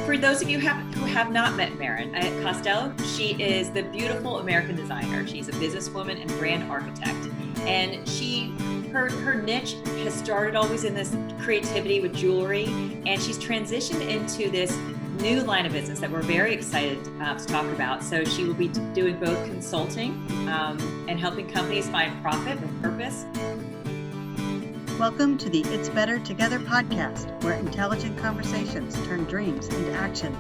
For those of you who have not met Marrin Costello, she is the beautiful American designer. She's a businesswoman and brand architect. And her niche has started always in this creativity with jewelry. And she's transitioned into this new line of business that we're very excited to talk about. So she will be doing both consulting and helping companies find profit with purpose. Welcome to the It's Better Together podcast, where intelligent conversations turn dreams into action,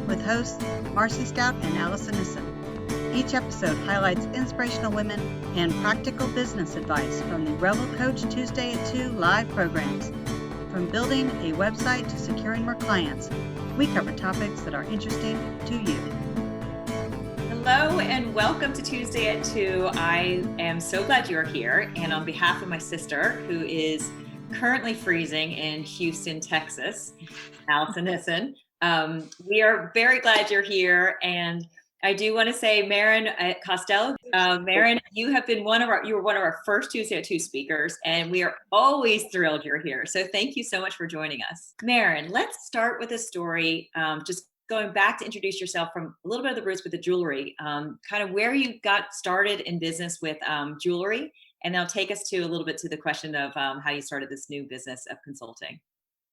with hosts Marcy Stout and Allison Nissen. Each episode highlights inspirational women and practical business advice from the Revel Coach Tuesday at 2 live programs. From building a website to securing more clients, we cover topics that are interesting to you. Hello and welcome to Tuesday at 2. I am so glad you're here. And on behalf of my sister, who is currently freezing in Houston, Texas, Allison Nissen, we are very glad you're here. And I do want to say, Marrin Costello, Marrin, you were one of our first Tuesday at 2 speakers, and we are always thrilled you're here. So thank you so much for joining us. Marrin, let's start with a story, just going back to introduce yourself from a little bit of the roots with the jewelry, kind of where you got started in business with jewelry, and now take us to a little bit to the question of how you started this new business of consulting.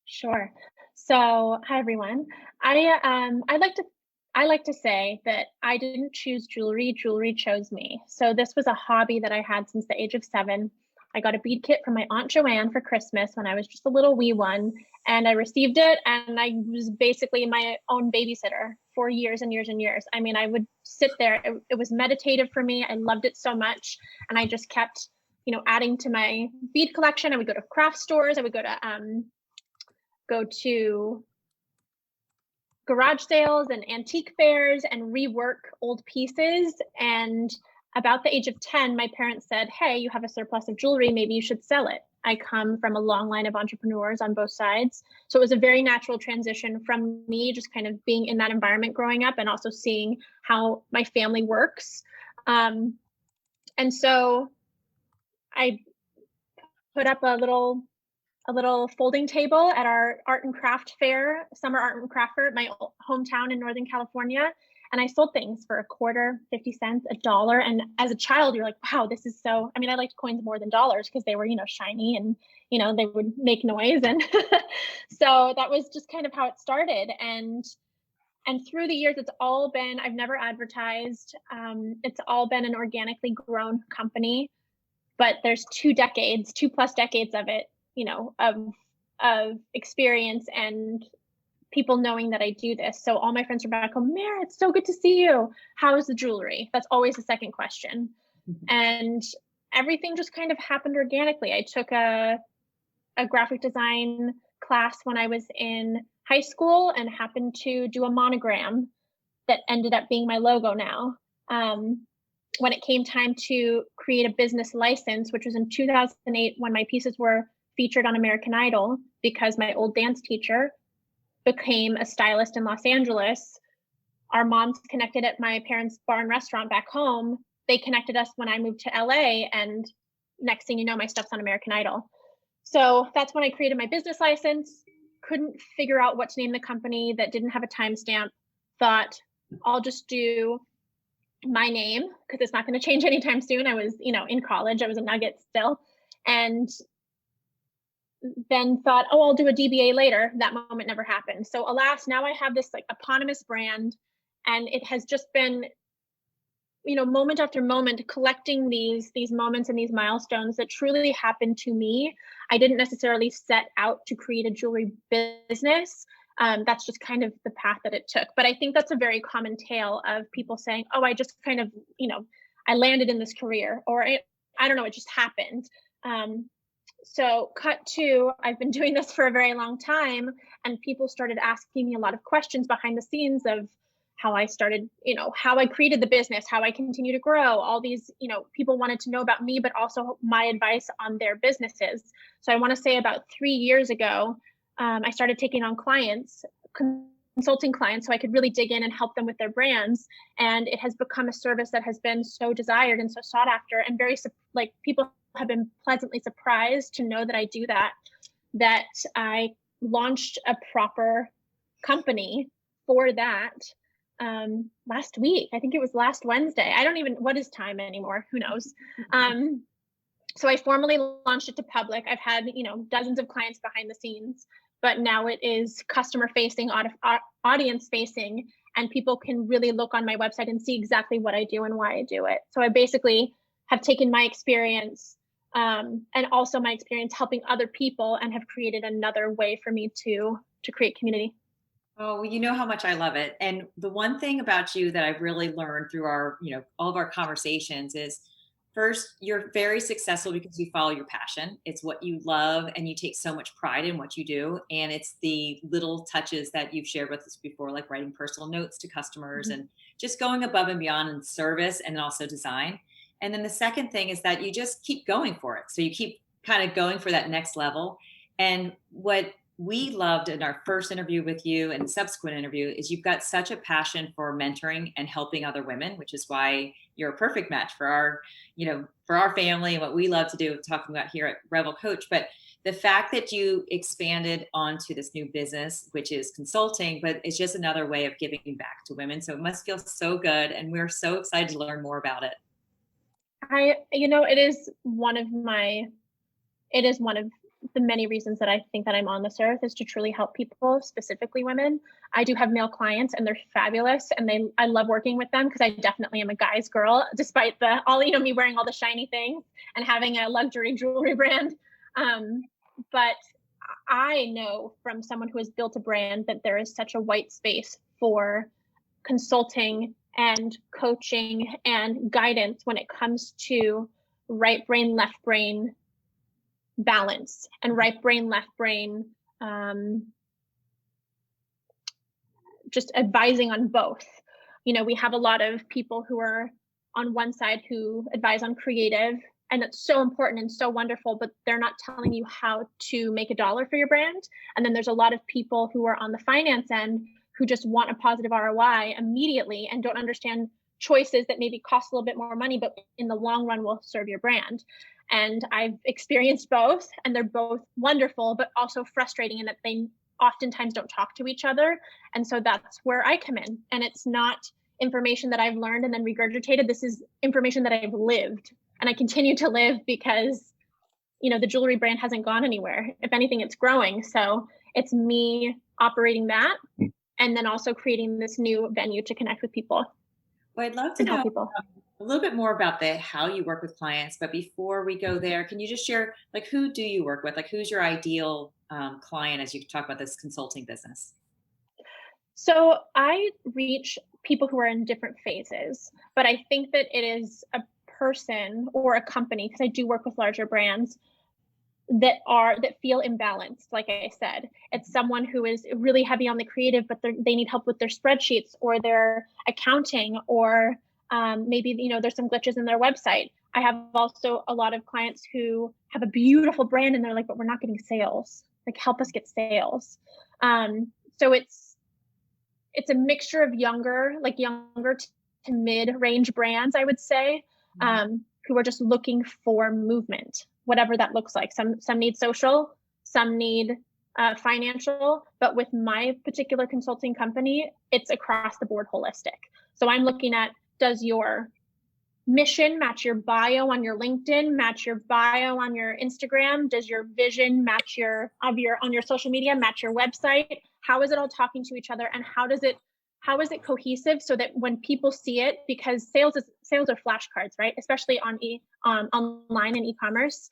Sure. So, hi everyone. I like to say that I didn't choose jewelry. Jewelry chose me. So this was a hobby that I had since the age of 7. I got a bead kit from my Aunt Joanne for Christmas when I was just a little wee one, and I received it, and I was basically my own babysitter for years and years and years. I mean, I would sit there. It was meditative for me. I loved it so much, and I just kept, adding to my bead collection. I would go to craft stores. I would go to garage sales and antique fairs and rework old pieces. And about the age of 10, my parents said, hey, you have a surplus of jewelry, maybe you should sell it. I come from a long line of entrepreneurs on both sides. So it was a very natural transition from me just kind of being in that environment growing up and also seeing how my family works. And so I put up a little folding table at our art and craft fair, summer art and craft fair at my hometown in Northern California. And I sold things for $0.25, 50 cents, $1. And as a child, you're like, wow, this is so, I liked coins more than dollars because they were, shiny and, they would make noise. And so that was just kind of how it started. And through the years, it's all been, I've never advertised. It's all been an organically grown company, but there's 2+ decades of it, of experience and people knowing that I do this. So all my friends are back home, Mary, it's so good to see you. How is the jewelry? That's always the second question. Mm-hmm. And everything just kind of happened organically. I took a graphic design class when I was in high school and happened to do a monogram that ended up being my logo now. When it came time to create a business license, which was in 2008 when my pieces were featured on American Idol, because my old dance teacher became a stylist in Los Angeles. Our moms connected at my parents' bar and restaurant back home. They connected us when I moved to LA, and next thing you know, my stuff's on American Idol. So that's when I created my business license. Couldn't figure out what to name the company that didn't have a timestamp. Thought I'll just do my name because it's not going to change anytime soon. I was, in college. I was a nugget still. And then thought, I'll do a DBA later. That moment never happened. So alas, now I have this eponymous brand, and it has just been, moment after moment, collecting these moments and these milestones that truly happened to me. I didn't necessarily set out to create a jewelry business. That's just kind of the path that it took. But I think that's a very common tale of people saying, oh, I just kind of, I landed in this career, or I don't know, it just happened. So cut to, I've been doing this for a very long time, and people started asking me a lot of questions behind the scenes of how I started, how I created the business, how I continue to grow. All these, people wanted to know about me, but also my advice on their businesses. So I want to say about 3 years ago, I started taking on clients, consulting clients, so I could really dig in and help them with their brands. And it has become a service that has been so desired and so sought after, and very, people have been pleasantly surprised to know that I do that I launched a proper company for that last week. I think it was last Wednesday. I don't even, what is time anymore? Who knows? So I formally launched it to public. I've had, dozens of clients behind the scenes, but now it is customer facing, audience facing, and people can really look on my website and see exactly what I do and why I do it. So I basically have taken my experience and also my experience helping other people, and have created another way for me to create community. Oh, well, you know how much I love it. And the one thing about you that I've really learned through our, all of our conversations is, first, you're very successful because you follow your passion. It's what you love, and you take so much pride in what you do. And it's the little touches that you've shared with us before, like writing personal notes to customers and just going above and beyond in service and also design. And then the second thing is that you just keep going for it. So you keep kind of going for that next level. And what we loved in our first interview with you and subsequent interview is you've got such a passion for mentoring and helping other women, which is why you're a perfect match for our, for our family and what we love to do, talking about here at Revel Coach. But the fact that you expanded onto this new business, which is consulting, but it's just another way of giving back to women. So it must feel so good. And we're so excited to learn more about it. It is one of the many reasons that I think that I'm on this earth, is to truly help people, specifically women. I do have male clients, and they're fabulous, and I love working with them because I definitely am a guy's girl, despite me wearing all the shiny things and having a luxury jewelry brand. But I know from someone who has built a brand that there is such a white space for consulting and coaching and guidance when it comes to right brain, left brain balance, and right brain, left brain, just advising on both. We have a lot of people who are on one side who advise on creative, and it's so important and so wonderful, but they're not telling you how to make a dollar for your brand. And then there's a lot of people who are on the finance end who just want a positive ROI immediately and don't understand choices that maybe cost a little bit more money, but in the long run will serve your brand. And I've experienced both, and they're both wonderful, but also frustrating in that they oftentimes don't talk to each other. And so that's where I come in. And it's not information that I've learned and then regurgitated. This is information that I've lived, and I continue to live, because the jewelry brand hasn't gone anywhere. If anything, it's growing. So it's me operating that, and then also creating this new venue to connect with people. Well, I'd love to know a little bit more about how you work with clients. But before we go there, can you just share, who do you work with? Who's your ideal client as you talk about this consulting business? So I reach people who are in different phases, but I think that it is a person or a company, because I do work with larger brands, that feel imbalanced. Like I said, it's someone who is really heavy on the creative, but they need help with their spreadsheets or their accounting, or maybe there's some glitches in their website. I have also a lot of clients who have a beautiful brand, and they're like, but we're not getting sales. Help us get sales. So it's a mixture of younger to mid-range brands, I would say, who are just looking for movement, whatever that looks like. Some need social, some need financial, but with my particular consulting company, it's across the board holistic. So I'm looking at, does your mission match your bio on your LinkedIn, match your bio on your Instagram? Does your vision match on your social media, match your website? How is it all talking to each other, and how is it cohesive, so that when people see it, because sales are flashcards, right? Especially on online and e-commerce,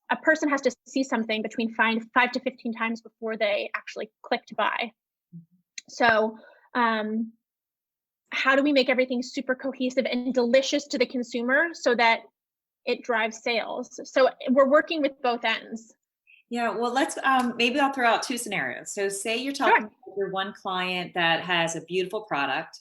a person has to see something between 5 to 15 times before they actually click to buy. So how do we make everything super cohesive and delicious to the consumer so that it drives sales? So we're working with both ends. Yeah, well, let's maybe I'll throw out two scenarios. So say you're talking to your one client that has a beautiful product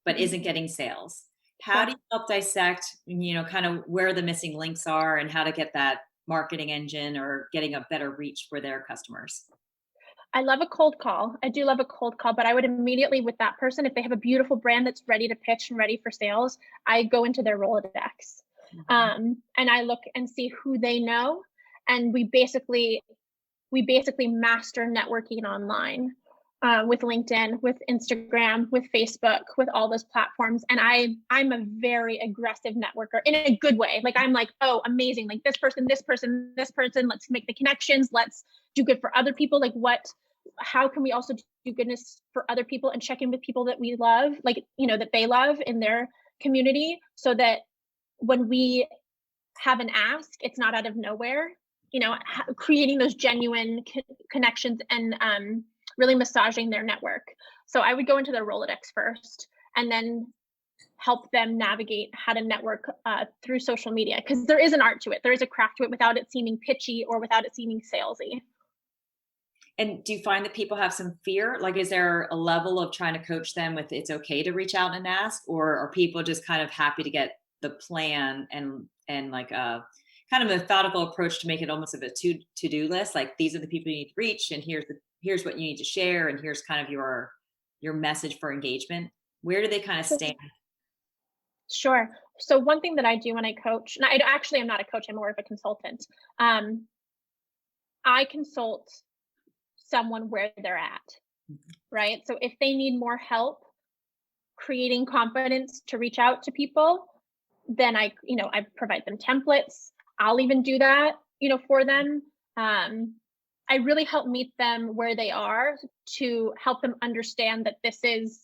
but isn't getting sales. How do you help dissect, kind of where the missing links are, and how to get that marketing engine or getting a better reach for their customers? I love a cold call. I do love a cold call, but I would immediately, with that person, if they have a beautiful brand that's ready to pitch and ready for sales, I go into their Rolodex. And I look and see who they know. And we basically master networking online. with LinkedIn, with Instagram, with Facebook, with all those platforms. And I'm a very aggressive networker in a good way. Like I'm like, oh, amazing. Like this person, this person, this person, let's make the connections. Let's do good for other people. Like how can we also do goodness for other people and check in with people that we love, like, that they love in their community, so that when we have an ask, it's not out of nowhere, creating those genuine connections and really massaging their network. So I would go into their Rolodex first and then help them navigate how to network through social media, because there is an art to it. There is a craft to it without it seeming pitchy or without it seeming salesy. And do you find that people have some fear? Like, is there a level of trying to coach them with it's okay to reach out and ask, or are people just kind of happy to get the plan and like a kind of methodical approach to make it almost of a to-do list? Like these are the people you need to reach, and here's what you need to share, and here's kind of your message for engagement. Where do they kind of stand? Sure. So one thing that I do when I coach, and I actually am not a coach, I'm more of a consultant. I consult someone where they're at, right? So if they need more help creating confidence to reach out to people, then I provide them templates. I'll even do that, for them. I really help meet them where they are to help them understand that this is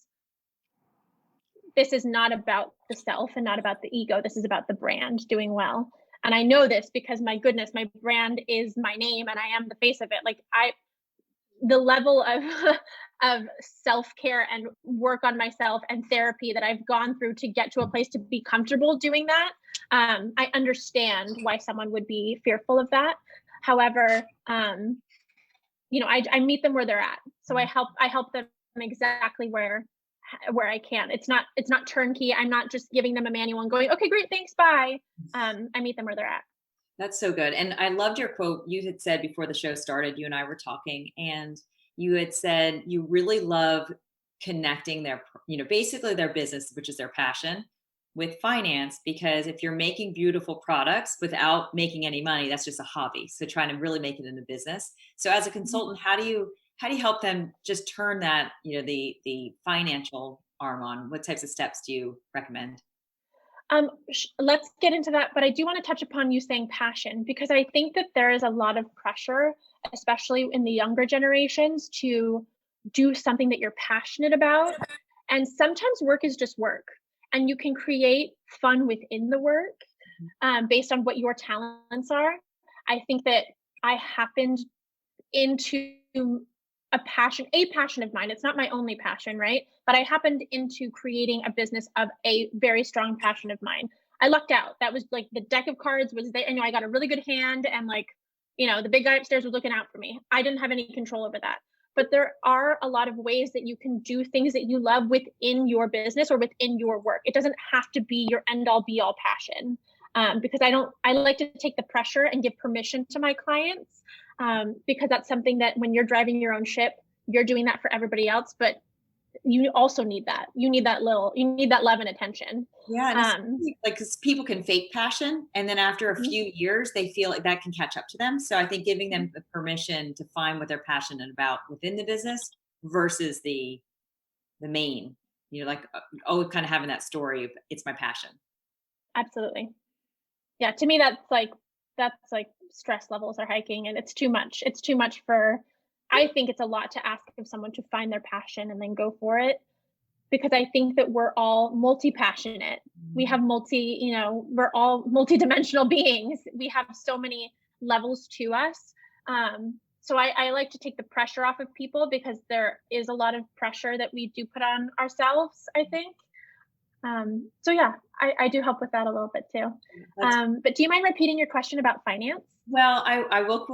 not about the self and not about the ego. This is about the brand doing well. And I know this because, my goodness, my brand is my name and I am the face of it. Like the level of of self-care and work on myself and therapy that I've gone through to get to a place to be comfortable doing that. I understand why someone would be fearful of that. However, I meet them where they're at. So I help them exactly where I can. It's not turnkey. I'm not just giving them a manual and going, okay, great, thanks, bye. I meet them where they're at. That's so good. And I loved your quote. You had said before the show started, you and I were talking, and you had said you really love connecting basically their business, which is their passion, with finance, because if you're making beautiful products without making any money, that's just a hobby. So trying to really make it into business. So as a consultant, how do you help them just turn that, the financial arm on? What types of steps do you recommend? Let's get into that, but I do want to touch upon you saying passion, because I think that there is a lot of pressure, especially in the younger generations, to do something that you're passionate about. And sometimes work is just work, and you can create fun within the work based on what your talents are. I think that I happened into a passion of mine. It's not my only passion, right? But I happened into creating a business of a very strong passion of mine. I lucked out. That was like the deck of cards was there. I got a really good hand, and the big guy upstairs was looking out for me. I didn't have any control over that. But there are a lot of ways that you can do things that you love within your business or within your work. It doesn't have to be your end all be all passion. Because I like to take the pressure and give permission to my clients, because that's something that when you're driving your own ship, you're doing that for everybody else, but you also need that. You need that love and attention. Yeah, because people can fake passion, and then after a few years, they feel like that can catch up to them. So I think giving them the permission to find what they're passionate about within the business versus the main, kind of having that story of it's my passion. Absolutely. Yeah, to me that's like stress levels are hiking, and it's too much. It's too much I think it's a lot to ask of someone to find their passion and then go for it, because I think that we're all multi-passionate. We have we're all multi-dimensional beings. We have so many levels to us. So I like to take the pressure off of people, because there is a lot of pressure that we do put on ourselves, I think. So yeah, I do help with that a little bit too. But do you mind repeating your question about finance? Well, I will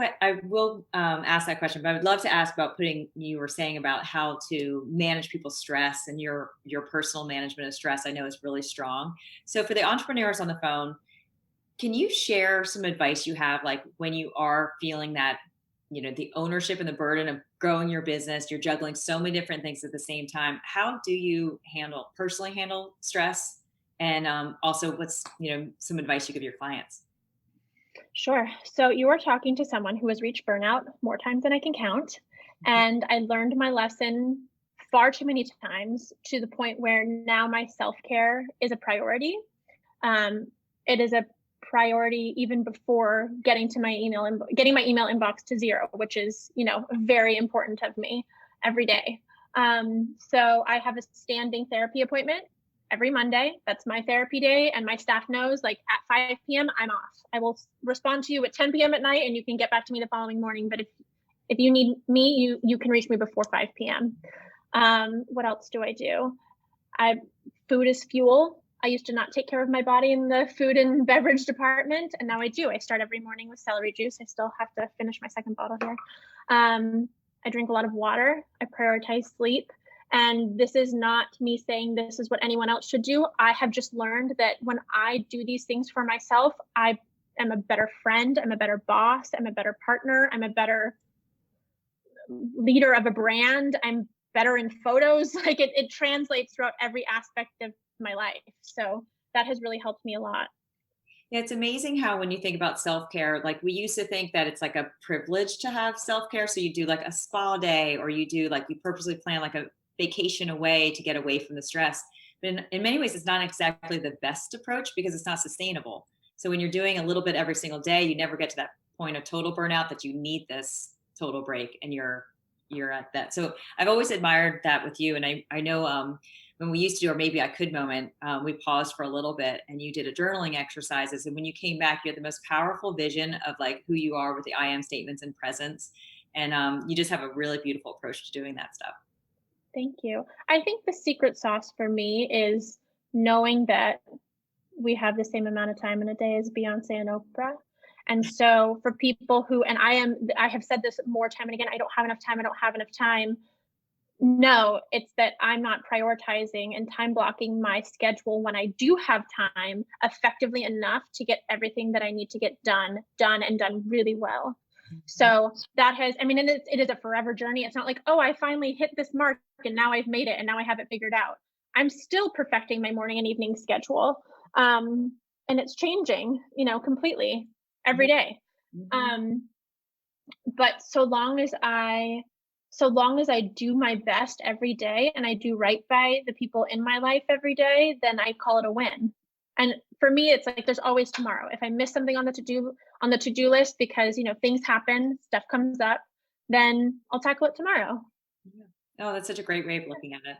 ask that question, but I would love to ask about you were saying about how to manage people's stress, and your personal management of stress, I know, is really strong. So for the entrepreneurs on the phone, can you share some advice you have, like when you are feeling that, the ownership and the burden of growing your business, you're juggling so many different things at the same time. How do you personally handle stress? And also what's, some advice you give your clients? Sure. So you are talking to someone who has reached burnout more times than I can count. And I learned my lesson far too many times, to the point where now my self-care is a priority. It is a priority even before getting to my email and getting my email inbox to zero, which is, very important of me every day. So I have a standing therapy appointment every Monday. That's my therapy day. And my staff knows, like, at 5 p.m., I'm off. I will respond to you at 10 p.m. at night, and you can get back to me the following morning. But if you need me, you can reach me before 5 p.m. What else do I do? Food is fuel. I used to not take care of my body in the food and beverage department, and now I do. I start every morning with celery juice. I still have to finish my second bottle here. I drink a lot of water. I prioritize sleep. And this is not me saying this is what anyone else should do. I have just learned that when I do these things for myself, I am a better friend. I'm a better boss. I'm a better partner. I'm a better leader of a brand. I'm better in photos. Like, it translates throughout every aspect of my life. So that has really helped me a lot. Yeah, it's amazing how when you think about self-care, like we used to think that it's like a privilege to have self-care. So you do like a spa day, or you do like, you purposely plan like a vacation away to get away from the stress. But in many ways, it's not exactly the best approach because it's not sustainable. So when you're doing a little bit every single day, you never get to that point of total burnout that you need this total break, and you're at that. So I've always admired that with you. And I know when we used to do, or maybe I could moment, we paused for a little bit and you did a journaling exercises. And when you came back, you had the most powerful vision of like who you are with the I am statements and presence. And you just have a really beautiful approach to doing that stuff. Thank you. I think the secret sauce for me is knowing that we have the same amount of time in a day as Beyonce and Oprah. And so for people who, and I have said this more time and again, I don't have enough time. I don't have enough time. No, it's that I'm not prioritizing and time blocking my schedule when I do have time effectively enough to get everything that I need to get done and done really well. So that has, and it is a forever journey. It's not like, oh, I finally hit this mark and now I've made it and now I have it figured out. I'm still perfecting my morning and evening schedule. And it's changing, completely every day. But so long as I do my best every day and I do right by the people in my life every day, then I call it a win. And for me, it's like there's always tomorrow. If I miss something on the to-do list because, things happen, stuff comes up, then I'll tackle it tomorrow. Yeah. Oh, that's such a great way of looking at it.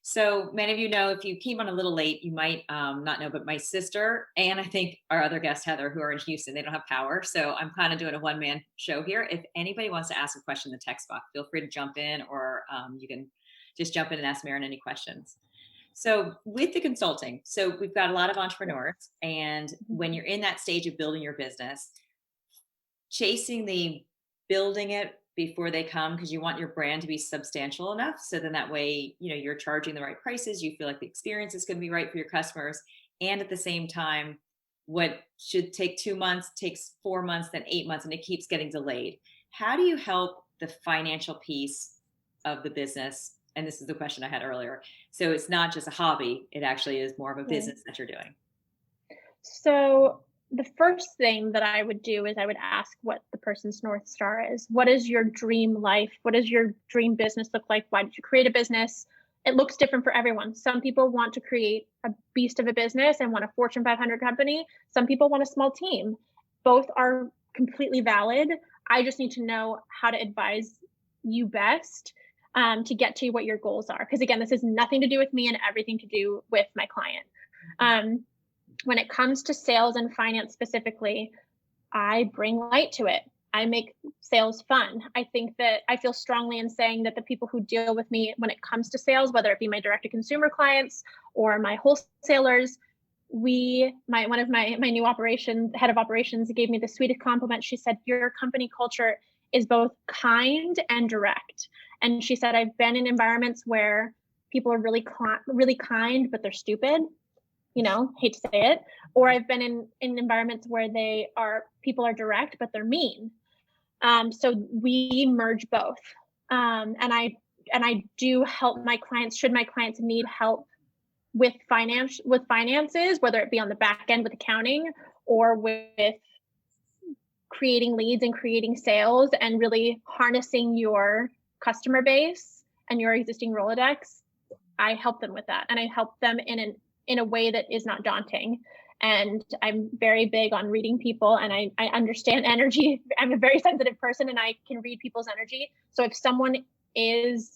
So many of you know, if you came on a little late, you might not know, but my sister and I think our other guest, Heather, who are in Houston, they don't have power. So I'm kind of doing a one-man show here. If anybody wants to ask a question in the text box, feel free to jump in, or you can just jump in and ask Marrin any questions. So with the consulting, so we've got a lot of entrepreneurs, and when you're in that stage of building your business, chasing the building it before they come, because you want your brand to be substantial enough, so then that way you're charging the right prices, you feel like the experience is going to be right for your customers, and at the same time what should take 2 months takes 4 months, then 8 months, and it keeps getting delayed. How do you help the financial piece of the business? And this is the question I had earlier, so it's not just a hobby, it actually is more of a business that you're doing. So the first thing that I would do is I would ask what the person's North Star is. What is your dream life? What does your dream business look like? Why did you create a business? It looks different for everyone. Some people want to create a beast of a business and want a Fortune 500 company. Some people want a small team. Both are completely valid. I just need to know how to advise you best to get to what your goals are. Because again, this has nothing to do with me and everything to do with my client. When it comes to sales and finance specifically, I bring light to it. I make sales fun. I think that I feel strongly in saying that the people who deal with me when it comes to sales, whether it be my direct to consumer clients or my wholesalers, one of my new head of operations gave me the sweetest compliment. She said, your company culture is both kind and direct. And she said, I've been in environments where people are really kind, but they're stupid. Hate to say it. Or I've been in environments where people are direct, but they're mean. So we merge both. And I do help my clients, should my clients need help with finances, whether it be on the back end with accounting or with creating leads and creating sales and really harnessing your customer base and your existing Rolodex, I help them with that. And I help them in a way that is not daunting. And I'm very big on reading people, and I understand energy. I'm a very sensitive person, and I can read people's energy. So if someone isn't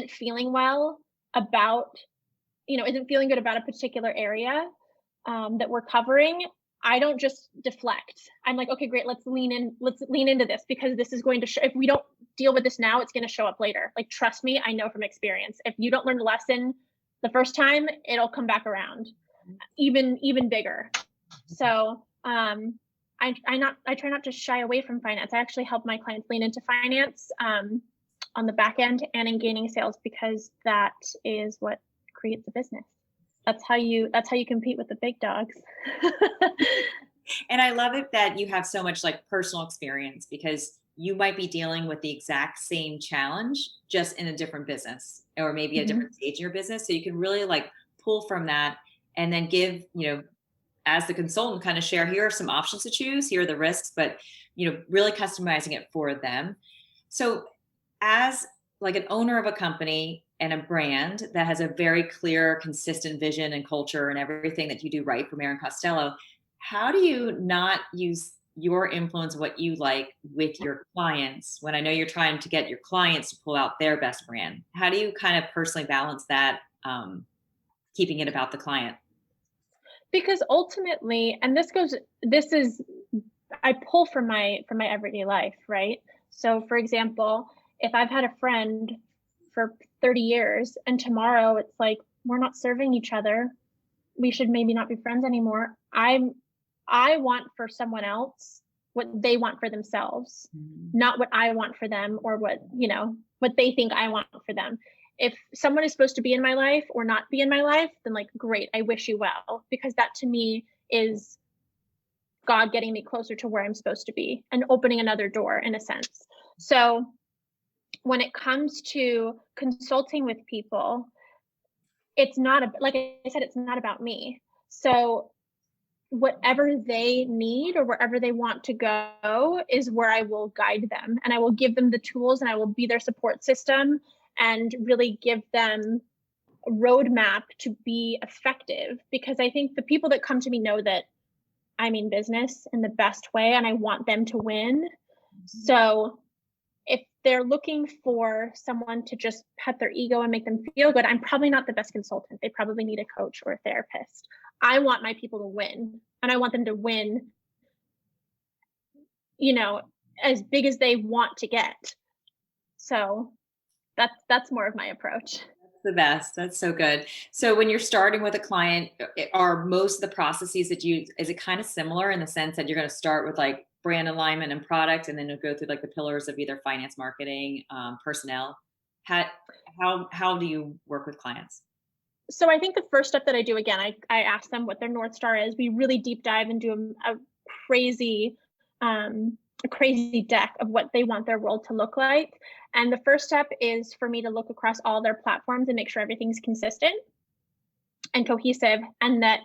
feeling well about, isn't feeling good about a particular area that we're covering, I don't just deflect. I'm like, okay, great, let's lean into this, because this is going to if we don't deal with this now, it's going to show up later. Like, trust me, I know from experience. If you don't learn the lesson the first time, it'll come back around even bigger. So I try not to shy away from finance. I actually help my clients lean into finance on the back end and in gaining sales, because that is what creates a business. That's how you compete with the big dogs. And I love it that you have so much like personal experience, because you might be dealing with the exact same challenge, just in a different business, or maybe a different stage in your business. So you can really like pull from that, and then give, as the consultant, kind of share, here are some options to choose, here are the risks, but, really customizing it for them. So as like an owner of a company and a brand that has a very clear, consistent vision and culture and everything that you do right for Marrin Costello, how do you not use your influence, what you like, with your clients, when I know you're trying to get your clients to pull out their best brand? How do you kind of personally balance that, keeping it about the client? Because ultimately, and I pull from my everyday life, right? So for example, if I've had a friend for 30 years and tomorrow it's like, we're not serving each other, we should maybe not be friends anymore. I want for someone else what they want for themselves, not what I want for them, or what they think I want for them. If someone is supposed to be in my life or not be in my life, then like, great, I wish you well, because that to me is God getting me closer to where I'm supposed to be and opening another door, in a sense. So when it comes to consulting with people, it's not like I said, it's not about me. So whatever they need or wherever they want to go is where I will guide them, and I will give them the tools, and I will be their support system, and really give them a roadmap to be effective. Because I think the people that come to me know that I mean business in the best way, and I want them to win. So if they're looking for someone to just pet their ego and make them feel good, I'm probably not the best consultant. They probably need a coach or a therapist. I want my people to win, and I want them to win, as big as they want to get. So that's more of my approach. That's the best. That's so good. So when you're starting with a client, are most of the processes that is it kind of similar in the sense that you're going to start with like brand alignment and product, and then you'll go through like the pillars of either finance, marketing, personnel? How do you work with clients? So I think the first step that I do, again, I ask them what their North Star is. We really deep dive and do a crazy deck of what they want their world to look like. And the first step is for me to look across all their platforms and make sure everything's consistent and cohesive, and that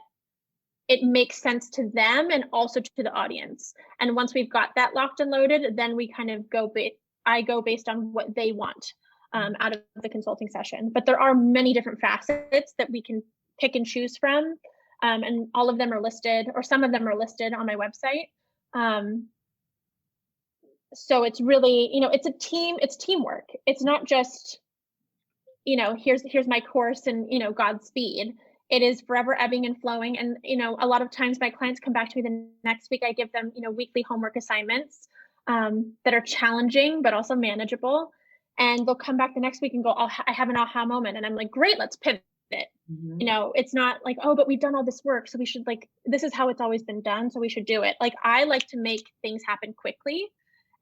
it makes sense to them and also to the audience. And once we've got that locked and loaded, then we kind of I go based on what they want out of the consulting session. But there are many different facets that we can pick and choose from. And all of them are listed, or some of them are listed on my website. So it's really, it's teamwork. It's not just, here's my course and, Godspeed. It is forever ebbing and flowing. And, a lot of times my clients come back to me the next week. I give them, weekly homework assignments that are challenging, but also manageable. And they'll come back the next week and go, oh, I have an aha moment. And I'm like, great, let's pivot. It's not like, oh, but we've done all this work, so we should, like, this is how it's always been done, so we should do it. Like, I like to make things happen quickly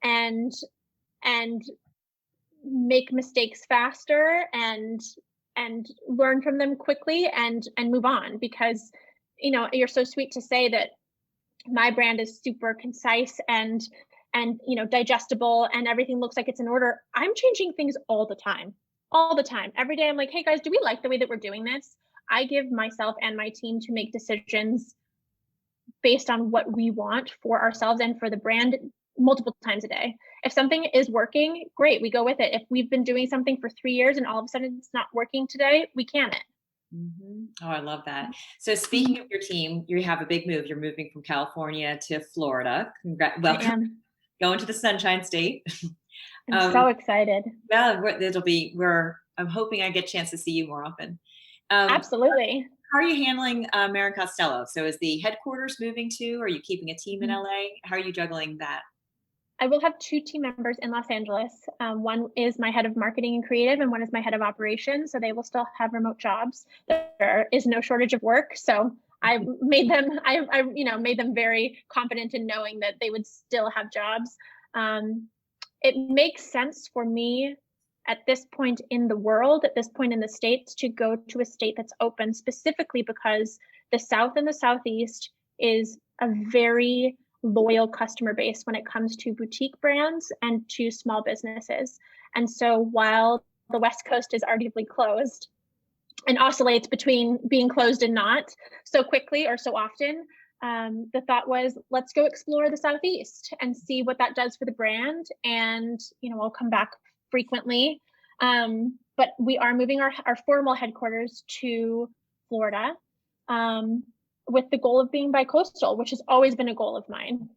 and make mistakes faster and learn from them quickly and move on. Because you're so sweet to say that my brand is super concise and digestible, and everything looks like it's in order. I'm changing things all the time. Every day I'm like, hey guys, do we like the way that we're doing this? I give myself and my team to make decisions based on what we want for ourselves and for the brand, multiple times a day. If something is working, great, we go with it. If we've been doing something for 3 years and all of a sudden it's not working today, we can it. Oh, I love that. So speaking of your team, you have a big move. You're moving from California to Florida. Welcome, going to the Sunshine State. I'm so excited. Yeah, I'm hoping I get a chance to see you more often. Absolutely. How are you handling Marrin Costello? So is the headquarters moving too? Are you keeping a team in LA? How are you juggling that? I will have 2 team members in Los Angeles. One is my head of marketing and creative, and one is my head of operations. So they will still have remote jobs. There is no shortage of work. So I made them, made them very confident in knowing that they would still have jobs. It makes sense for me at this point in the world, at this point in the States, to go to a state that's open, specifically because the South and the Southeast is a very loyal customer base when it comes to boutique brands and to small businesses. And so while the West Coast is arguably closed and oscillates between being closed and not so quickly or so often, the thought was, let's go explore the Southeast and see what that does for the brand. And, I'll come back frequently. But we are moving our formal headquarters to Florida. With the goal of being bi-coastal, which has always been a goal of mine.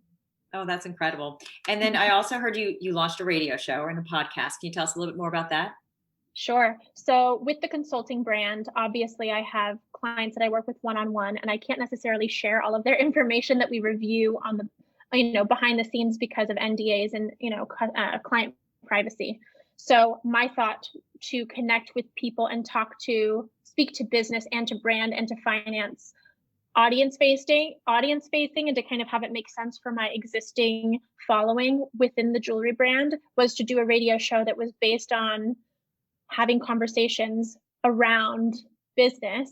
Oh, that's incredible. And then I also heard you launched a radio show and a podcast. Can you tell us a little bit more about that? Sure. So with the consulting brand, obviously I have clients that I work with one-on-one, and I can't necessarily share all of their information that we review on the, behind the scenes because of NDAs and, client privacy. So my thought to connect with people and speak to business and to brand and to finance, audience facing, and to kind of have it make sense for my existing following within the jewelry brand, was to do a radio show that was based on having conversations around business,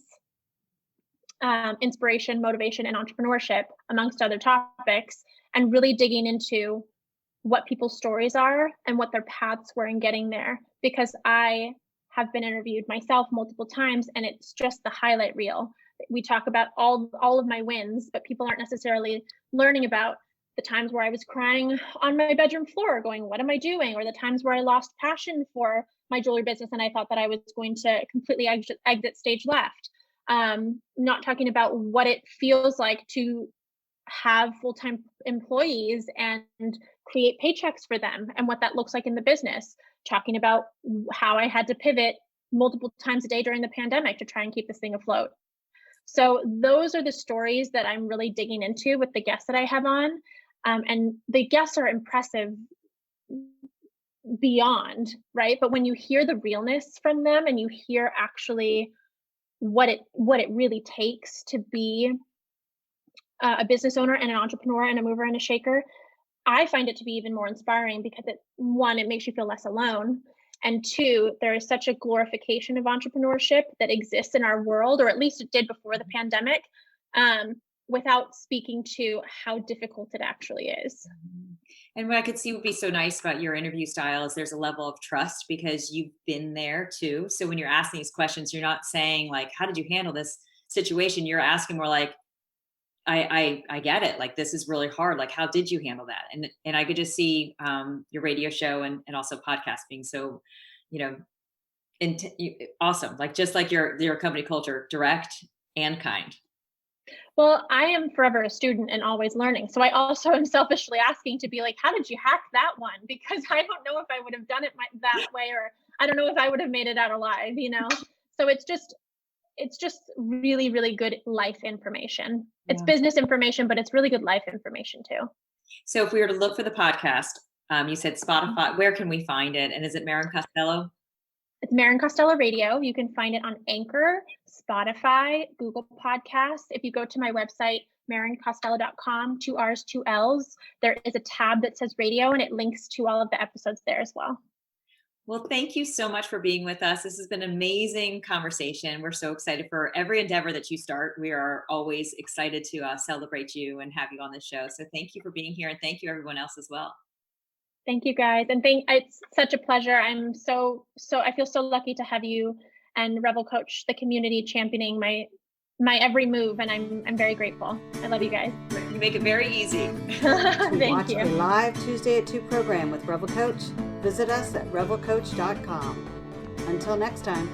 inspiration, motivation, and entrepreneurship, amongst other topics, and really digging into what people's stories are and what their paths were in getting there. Because I have been interviewed myself multiple times, and it's just the highlight reel. We talk about all of my wins, but people aren't necessarily learning about the times where I was crying on my bedroom floor going, what am I doing? Or the times where I lost passion for my jewelry business and I thought that I was going to completely exit stage left. Not talking about what it feels like to have full-time employees and create paychecks for them and what that looks like in the business. Talking about how I had to pivot multiple times a day during the pandemic to try and keep this thing afloat. So those are the stories that I'm really digging into with the guests that I have on. And the guests are impressive beyond, right? But when you hear the realness from them and you hear actually what it really takes to be a business owner and an entrepreneur and a mover and a shaker, I find it to be even more inspiring because it makes you feel less alone. And 2, there is such a glorification of entrepreneurship that exists in our world, or at least it did before the pandemic, without speaking to how difficult it actually is. And what I could see would be so nice about your interview style is there's a level of trust because you've been there too. So when you're asking these questions, you're not saying like, how did you handle this situation? You're asking more like, I get it. Like, this is really hard. Like, how did you handle that? And I could just see your radio show and also podcast being so, awesome. Like, just like your company culture, direct and kind. Well, I am forever a student and always learning. So I also am selfishly asking to be like, how did you hack that one? Because I don't know if I would have done it that way, or I don't know if I would have made it out alive, So it's just really, really good life information. It's business information, but it's really good life information too. So if we were to look for the podcast, you said Spotify, where can we find it? And is it Marrin Costello? It's Marrin Costello Radio. You can find it on Anchor, Spotify, Google Podcasts. If you go to my website, marrincostello.com, 2 R's, 2 L's, there is a tab that says radio, and it links to all of the episodes there as well. Well, thank you so much for being with us. This has been an amazing conversation. We're so excited for every endeavor that you start. We are always excited to celebrate you and have you on the show. So thank you for being here, and thank you everyone else as well. Thank you guys. And it's such a pleasure. I'm I feel so lucky to have you and Revel Coach, the community, championing my every move, and I'm very grateful. I love you guys. You make it very easy. Thank Watch you. a live Tuesday at 2 program with Revel Coach. Visit us at revelcoach.com. Until next time.